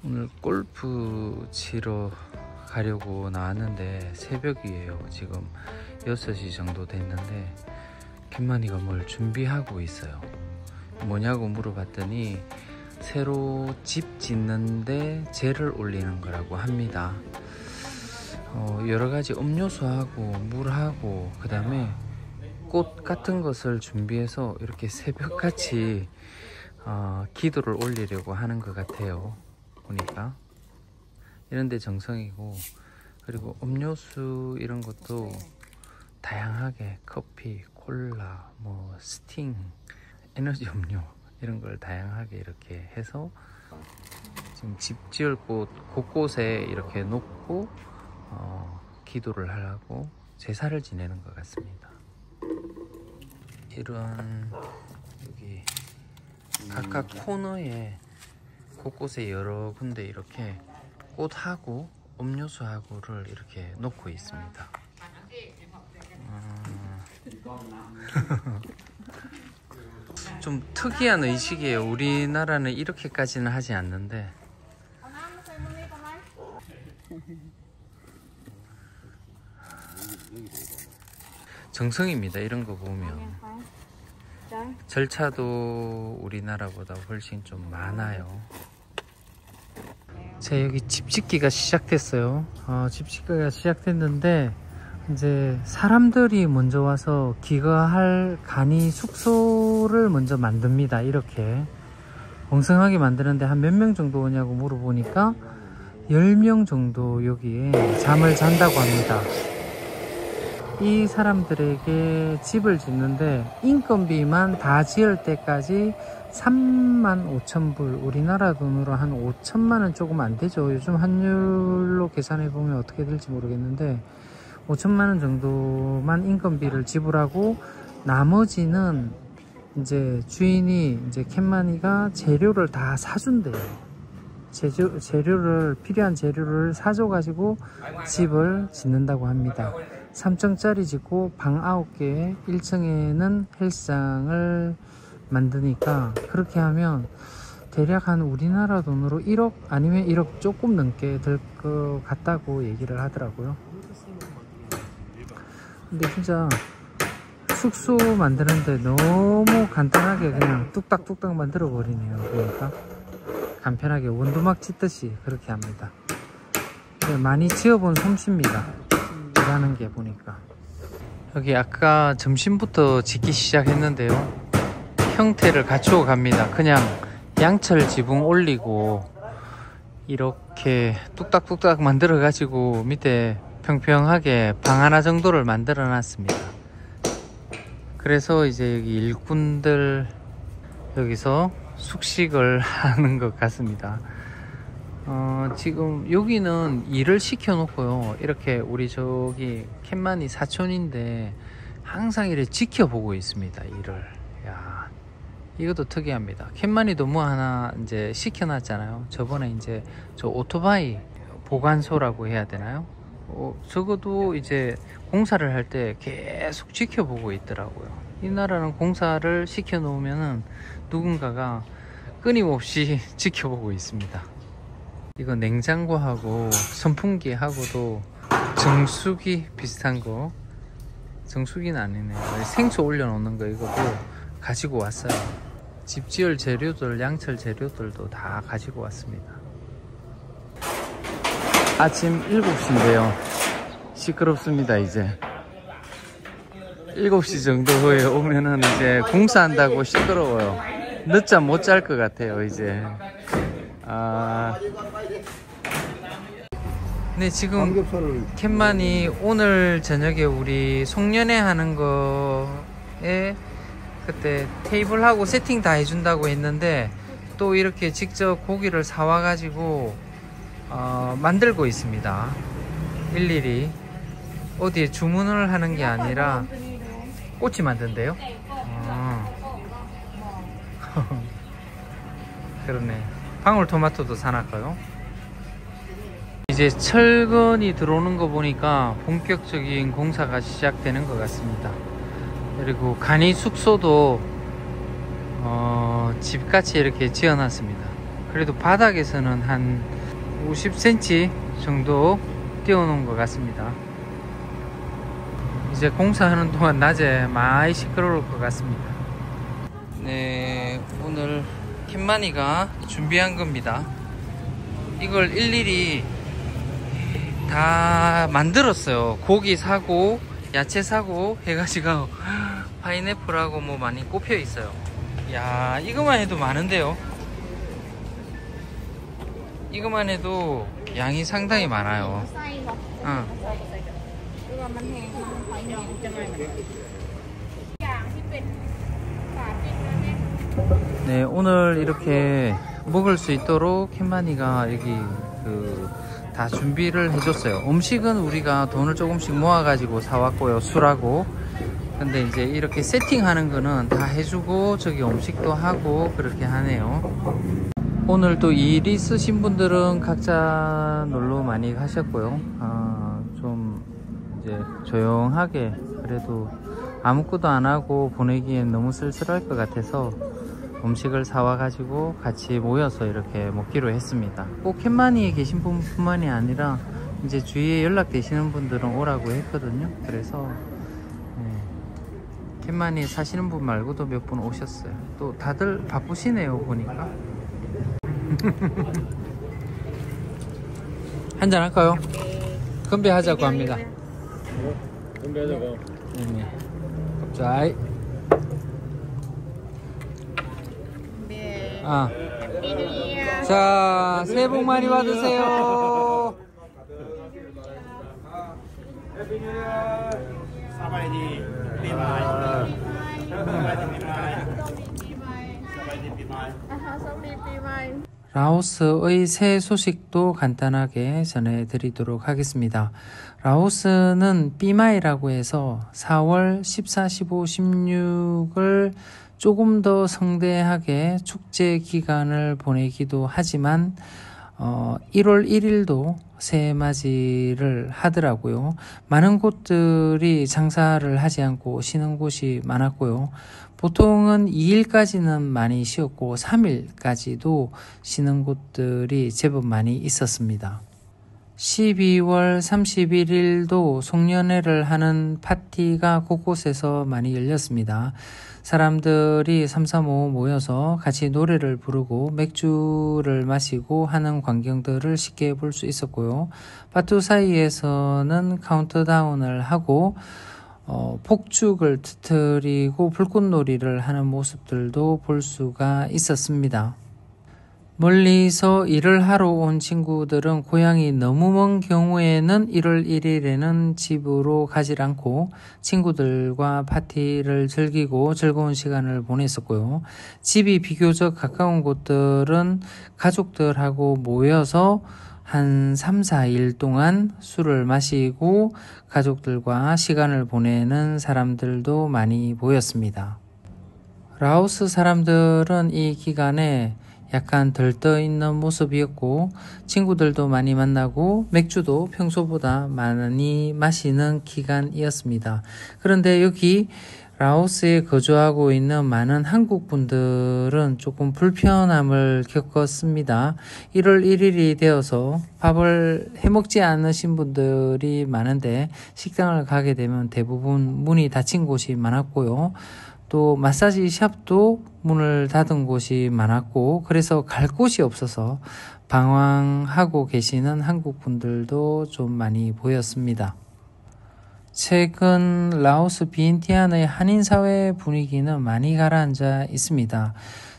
오늘 골프 치러 가려고 나왔는데 새벽이에요. 지금 6시 정도 됐는데 김만희가 뭘 준비하고 있어요. 뭐냐고 물어봤더니 새로 집 짓는데 재를 올리는 거라고 합니다. 여러가지 음료수하고 물하고 그 다음에 꽃 같은 것을 준비해서 이렇게 새벽같이 기도를 올리려고 하는 것 같아요. 보니까 이런데 정성이고, 그리고 음료수 이런 것도 다양하게 커피, 콜라, 뭐 스팅, 에너지 음료 이런 걸 다양하게 이렇게 해서 지금 집 지을 곳 곳곳에 이렇게 놓고 기도를 하려고 제사를 지내는 것 같습니다. 이런 여기 각각 코너에 곳곳에 여러 군데 이렇게 꽃하고 음료수하고를 이렇게 놓고 있습니다. 좀 특이한 의식이에요. 우리나라는 이렇게까지는 하지 않는데. 정성입니다. 이런 거 보면 절차도 우리나라보다 훨씬 좀 많아요. 자, 여기 집 짓기가 시작됐어요. 집 짓기가 시작됐는데 이제 사람들이 먼저 와서 기거할 간이 숙소를 먼저 만듭니다. 이렇게 엉성하게 만드는데 한 몇 명 정도 오냐고 물어보니까 10명 정도 여기에 잠을 잔다고 합니다. 이 사람들에게 집을 짓는데 인건비만 다 지을 때까지 35,000불, 우리나라 돈으로 한 5천만원 조금 안 되죠. 요즘 환율로 계산해 보면 어떻게 될지 모르겠는데 5천만원 정도만 인건비를 지불하고 나머지는 이제 주인이 이제 캔마니가 재료를 다 사준대요. 재료를 필요한 재료를 사줘 가지고 집을 짓는다고 합니다. 3층짜리 짓고 방 9개, 1층에는 헬스장을 만드니까 그렇게 하면 대략 한 우리나라 돈으로 1억 아니면 1억 조금 넘게 들 것 같다고 얘기를 하더라고요. 근데 진짜 숙소 만드는데 너무 간단하게 그냥 뚝딱뚝딱 만들어 버리네요. 그러니까 간편하게 원두막 짓듯이 그렇게 합니다. 많이 지어본 솜씨입니다. 일하는 게 보니까. 여기 아까 점심부터 짓기 시작했는데요. 형태를 갖추어 갑니다. 그냥 양철 지붕 올리고 이렇게 뚝딱뚝딱 만들어 가지고 밑에 평평하게 방 하나 정도를 만들어 놨습니다. 그래서 이제 여기 일꾼들 여기서 숙식을 하는 것 같습니다. 지금 여기는 일을 시켜 놓고요. 이렇게 우리 저기 캔마니 사촌인데 항상 이렇게 지켜보고 있습니다. 일을. 야, 이것도 특이합니다. 캔마니도 뭐 하나 이제 시켜놨잖아요. 저번에 이제 저 오토바이 보관소라고 해야 되나요? 적어도 이제 공사를 할 때 계속 지켜보고 있더라고요. 이 나라는 공사를 시켜 놓으면은 누군가가 끊임없이 지켜보고 있습니다. 이거 냉장고하고 선풍기하고도 정수기 비슷한 거, 정수기는 아니네요. 생수 올려놓는 거 이거도 가지고 왔어요. 집 지을 재료들, 양철 재료들도 다 가지고 왔습니다. 아침 7시인데요 시끄럽습니다. 이제 7시 정도 후에 오면은 이제 공사한다고 시끄러워요. 늦잠 못 잘 것 같아요. 이제 네, 지금 캔마니 오늘 저녁에 우리 송년회 하는 거에 그때 테이블하고 세팅 다 해준다고 했는데 또 이렇게 직접 고기를 사와 가지고 만들고 있습니다. 일일이 어디에 주문을 하는 게 아니라 꼬치 만든대요. 그러네. 방울토마토도 사놨고요. 이제 철근이 들어오는 거 보니까 본격적인 공사가 시작되는 것 같습니다. 그리고 간이 숙소도 집같이 이렇게 지어놨습니다. 그래도 바닥에서는 한 50cm 정도 띄워놓은 것 같습니다. 이제 공사하는 동안 낮에 많이 시끄러울 것 같습니다. 네, 오늘 캔마니가 준비한 겁니다. 이걸 일일이 다 만들었어요. 고기 사고 야채 사고 해가지고 파인애플하고 뭐 많이 꼽혀 있어요. 야, 이거만 해도 많은데요. 이거만 해도 양이 상당히 많아요. 네, 오늘 이렇게 먹을 수 있도록 캔마니가 여기 다 준비를 해줬어요. 음식은 우리가 돈을 조금씩 모아가지고 사왔고요. 술하고. 근데 이제 이렇게 세팅하는 거는 다 해주고 저기 음식도 하고 그렇게 하네요. 오늘 또 일 있으신 분들은 각자 놀러 많이 가셨고요. 좀 이제 조용하게 그래도 아무것도 안 하고 보내기엔 너무 쓸쓸할 것 같아서 음식을 사와 가지고 같이 모여서 이렇게 먹기로 했습니다. 꼭 캔마니에 계신 분뿐만이 아니라 이제 주위에 연락되시는 분들은 오라고 했거든요. 그래서 캔마니에 사시는 분 말고도 몇 분 오셨어요. 또 다들 바쁘시네요 보니까. 한잔 할까요? 건배하자고 합니다. 건배하자고. 네네. 갑자기. 자, 새해 복 많이 받으세요. 라오스의 새해 소식도 간단하게 전해드리도록 하겠습니다. 라오스는 삐마이라고 해서 4월 14, 15, 16을 조금 더 성대하게 축제 기간을 보내기도 하지만 1월 1일도 새해맞이를 하더라고요. 많은 곳들이 장사를 하지 않고 쉬는 곳이 많았고요. 보통은 2일까지는 많이 쉬었고 3일까지도 쉬는 곳들이 제법 많이 있었습니다. 12월 31일도 송년회를 하는 파티가 곳곳에서 많이 열렸습니다. 사람들이 335 모여서 같이 노래를 부르고 맥주를 마시고 하는 광경들을 쉽게 볼 수 있었고요. 파투 사이에서는 카운트다운을 하고 폭죽을 터뜨리고 불꽃놀이를 하는 모습들도 볼 수가 있었습니다. 멀리서 일을 하러 온 친구들은 고향이 너무 먼 경우에는 1월 1일에는 집으로 가지 않고 친구들과 파티를 즐기고 즐거운 시간을 보냈었고요. 집이 비교적 가까운 곳들은 가족들하고 모여서 한 3, 4일 동안 술을 마시고 가족들과 시간을 보내는 사람들도 많이 보였습니다. 라오스 사람들은 이 기간에 약간 들떠있는 모습이었고 친구들도 많이 만나고 맥주도 평소보다 많이 마시는 기간이었습니다. 그런데 여기 라오스에 거주하고 있는 많은 한국 분들은 조금 불편함을 겪었습니다. 1월 1일이 되어서 밥을 해먹지 않으신 분들이 많은데 식당을 가게 되면 대부분 문이 닫힌 곳이 많았고요. 또 마사지 샵도 문을 닫은 곳이 많았고 그래서 갈 곳이 없어서 방황하고 계시는 한국 분들도 좀 많이 보였습니다. 최근 라오스 비엔티안의 한인사회 분위기는 많이 가라앉아 있습니다.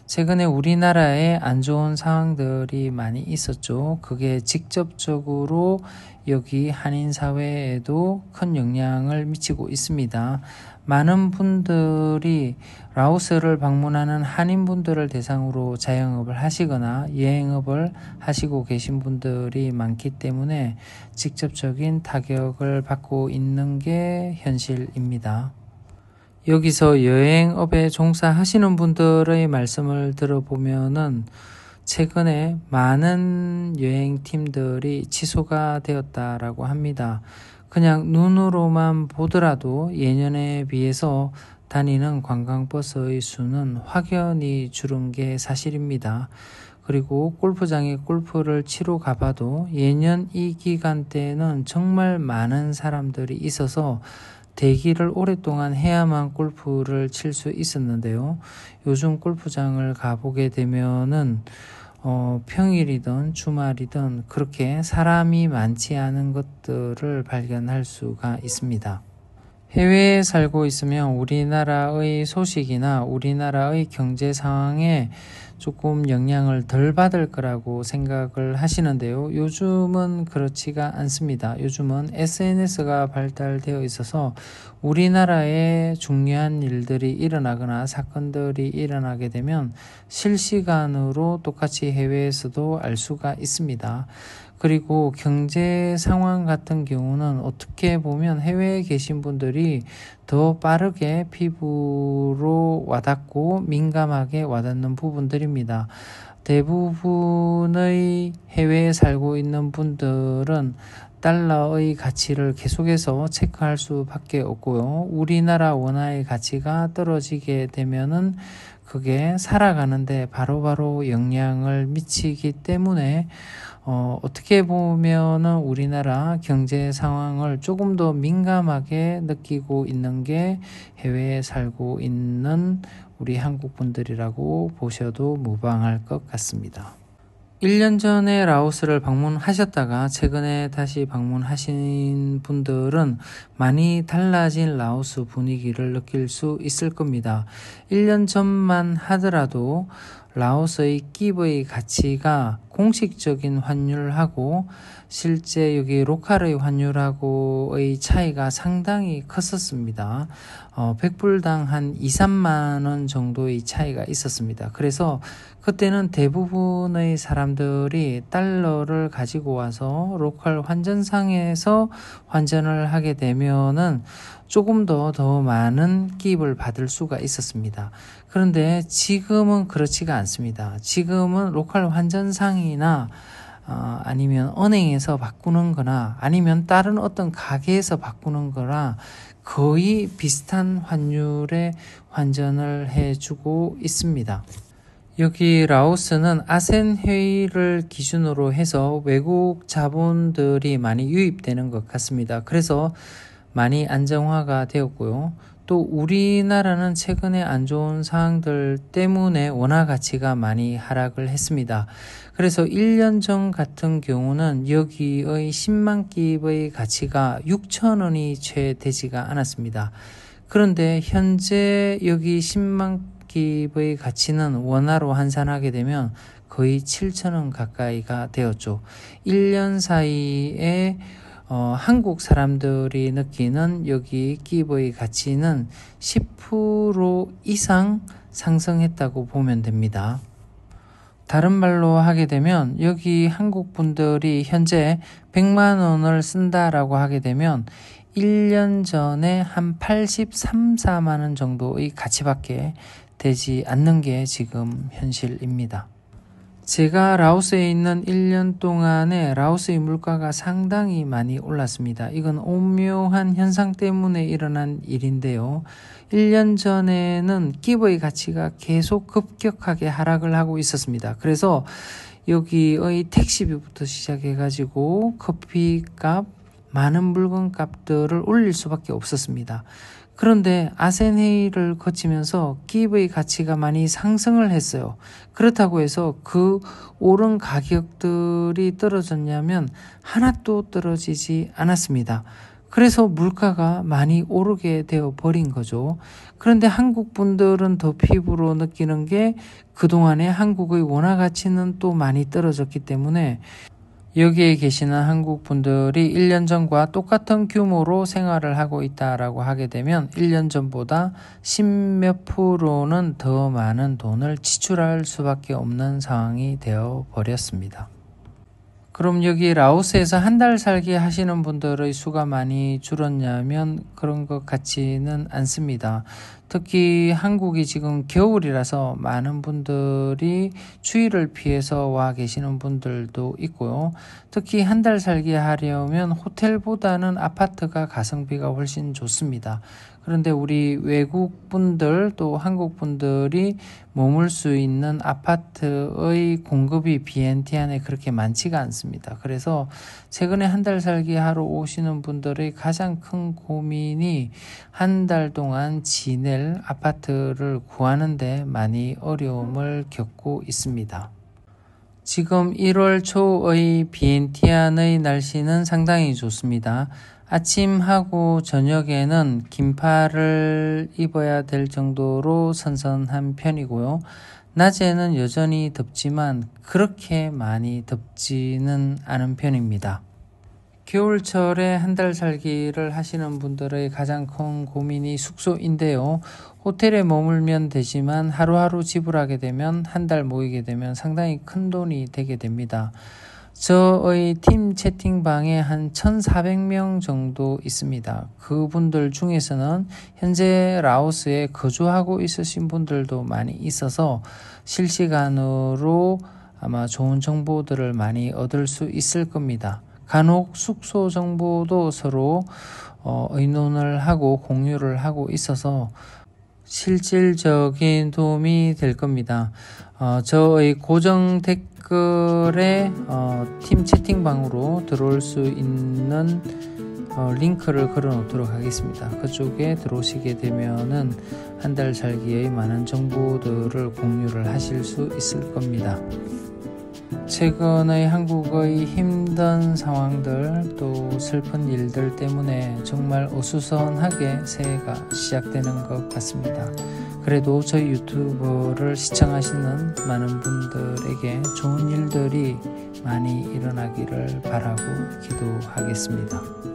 최근에 우리나라에 안 좋은 상황들이 많이 있었죠. 그게 직접적으로 여기 한인사회에도 큰 영향을 미치고 있습니다. 많은 분들이 라오스를 방문하는 한인분들을 대상으로 자영업을 하시거나 여행업을 하시고 계신 분들이 많기 때문에 직접적인 타격을 받고 있는 게 현실입니다. 여기서 여행업에 종사하시는 분들의 말씀을 들어보면은 최근에 많은 여행팀들이 취소가 되었다라고 합니다. 그냥 눈으로만 보더라도 예년에 비해서 다니는 관광버스의 수는 확연히 줄은 게 사실입니다. 그리고 골프장에 골프를 치러 가봐도 예년 이 기간대에는 정말 많은 사람들이 있어서 대기를 오랫동안 해야만 골프를 칠 수 있었는데요. 요즘 골프장을 가보게 되면은 평일이든 주말이든 그렇게 사람이 많지 않은 것들을 발견할 수가 있습니다. 해외에 살고 있으면 우리나라의 소식이나 우리나라의 경제 상황에 조금 영향을 덜 받을 거라고 생각을 하시는데요. 요즘은 그렇지가 않습니다. 요즘은 SNS가 발달되어 있어서 우리나라에 중요한 일들이 일어나거나 사건들이 일어나게 되면 실시간으로 똑같이 해외에서도 알 수가 있습니다. 그리고 경제 상황 같은 경우는 어떻게 보면 해외에 계신 분들이 더 빠르게 피부로 와닿고 민감하게 와닿는 부분들입니다. 대부분의 해외에 살고 있는 분들은 달러의 가치를 계속해서 체크할 수밖에 없고요. 우리나라 원화의 가치가 떨어지게 되면은 그게 살아가는데 바로바로 영향을 미치기 때문에 어떻게 보면은 우리나라 경제 상황을 조금 더 민감하게 느끼고 있는 게 해외에 살고 있는 우리 한국 분들이라고 보셔도 무방할 것 같습니다. 1년 전에 라오스를 방문하셨다가 최근에 다시 방문하신 분들은 많이 달라진 라오스 분위기를 느낄 수 있을 겁니다. 1년 전만 하더라도 라오스의 끼의 가치가 공식적인 환율하고 실제 여기 로컬의 환율하고의 차이가 상당히 컸었습니다. 100불당 한 2, 3만 원 정도의 차이가 있었습니다. 그래서 그때는 대부분의 사람들이 달러를 가지고 와서 로컬 환전상에서 환전을 하게 되면은 조금 더 많은 끼입을 받을 수가 있었습니다. 그런데 지금은 그렇지가 않습니다. 지금은 로컬 환전상이나 아니면 은행에서 바꾸는 거나 아니면 다른 어떤 가게에서 바꾸는 거나 거의 비슷한 환율에 환전을 해주고 있습니다. 여기 라오스는 아센 회의를 기준으로 해서 외국 자본들이 많이 유입되는 것 같습니다. 그래서 많이 안정화가 되었고요. 또 우리나라는 최근에 안 좋은 상황들 때문에 원화 가치가 많이 하락을 했습니다. 그래서 1년 전 같은 경우는 여기의 10만 끼의 가치가 6,000원이 채 되지가 않았습니다. 그런데 현재 여기 10만 끼의 가치는 원화로 환산하게 되면 거의 7,000원 가까이가 되었죠. 1년 사이에 한국 사람들이 느끼는 여기 끼의 가치는 10% 이상 상승했다고 보면 됩니다. 다른 말로 하게 되면 여기 한국 분들이 현재 100만 원을 쓴다라고 하게 되면 1년 전에 한 83, 4만 원 정도의 가치밖에 되지 않는 게 지금 현실입니다. 제가 라오스에 있는 1년 동안에 라오스의 물가가 상당히 많이 올랐습니다. 이건 오묘한 현상 때문에 일어난 일인데요. 1년 전에는 끼의 가치가 계속 급격하게 하락을 하고 있었습니다. 그래서 여기의 택시비부터 시작해가지고 커피값, 많은 물건 값들을 올릴 수밖에 없었습니다. 그런데 아센 회의를 거치면서 끼의 가치가 많이 상승을 했어요. 그렇다고 해서 그 오른 가격들이 떨어졌냐면 하나도 떨어지지 않았습니다. 그래서 물가가 많이 오르게 되어 버린 거죠. 그런데 한국 분들은 더 피부로 느끼는 게 그동안에 한국의 원화 가치는 또 많이 떨어졌기 때문에 여기에 계시는 한국 분들이 1년 전과 똑같은 규모로 생활을 하고 있다라고 하게 되면 1년 전보다 10몇 프로는 더 많은 돈을 지출할 수밖에 없는 상황이 되어 버렸습니다. 그럼 여기 라오스에서 한 달 살기 하시는 분들의 수가 많이 줄었냐면 그런 것 같지는 않습니다. 특히 한국이 지금 겨울이라서 많은 분들이 추위를 피해서 와 계시는 분들도 있고요. 특히 한 달 살기 하려면 호텔보다는 아파트가 가성비가 훨씬 좋습니다. 그런데 우리 외국 분들 또 한국 분들이 머물 수 있는 아파트의 공급이 비엔티안에 그렇게 많지가 않습니다. 그래서 최근에 한 달 살기 하러 오시는 분들의 가장 큰 고민이 한 달 동안 지낼 아파트를 구하는데 많이 어려움을 겪고 있습니다. 지금 1월 초의 비엔티안의 날씨는 상당히 좋습니다. 아침하고 저녁에는 긴팔을 입어야 될 정도로 선선한 편이고요. 낮에는 여전히 덥지만 그렇게 많이 덥지는 않은 편입니다. 겨울철에 한 달 살기를 하시는 분들의 가장 큰 고민이 숙소인데요. 호텔에 머물면 되지만 하루하루 지불하게 되면 한 달 모이게 되면 상당히 큰 돈이 되게 됩니다. 저의 팀 채팅방에 한 1,400명 정도 있습니다. 그분들 중에서는 현재 라오스에 거주하고 있으신 분들도 많이 있어서 실시간으로 아마 좋은 정보들을 많이 얻을 수 있을 겁니다. 간혹 숙소 정보도 서로 의논을 하고 공유를 하고 있어서 실질적인 도움이 될 겁니다. 저의 고정 댓글에 팀 채팅방으로 들어올 수 있는 링크를 걸어 놓도록 하겠습니다. 그쪽에 들어오시게 되면은 한 달 살기의 많은 정보들을 공유를 하실 수 있을 겁니다. 최근의 한국의 힘든 상황들 또 슬픈 일들 때문에 정말 어수선하게 새해가 시작되는 것 같습니다. 그래도 저희 유튜브를 시청하시는 많은 분들에게 좋은 일들이 많이 일어나기를 바라고 기도하겠습니다.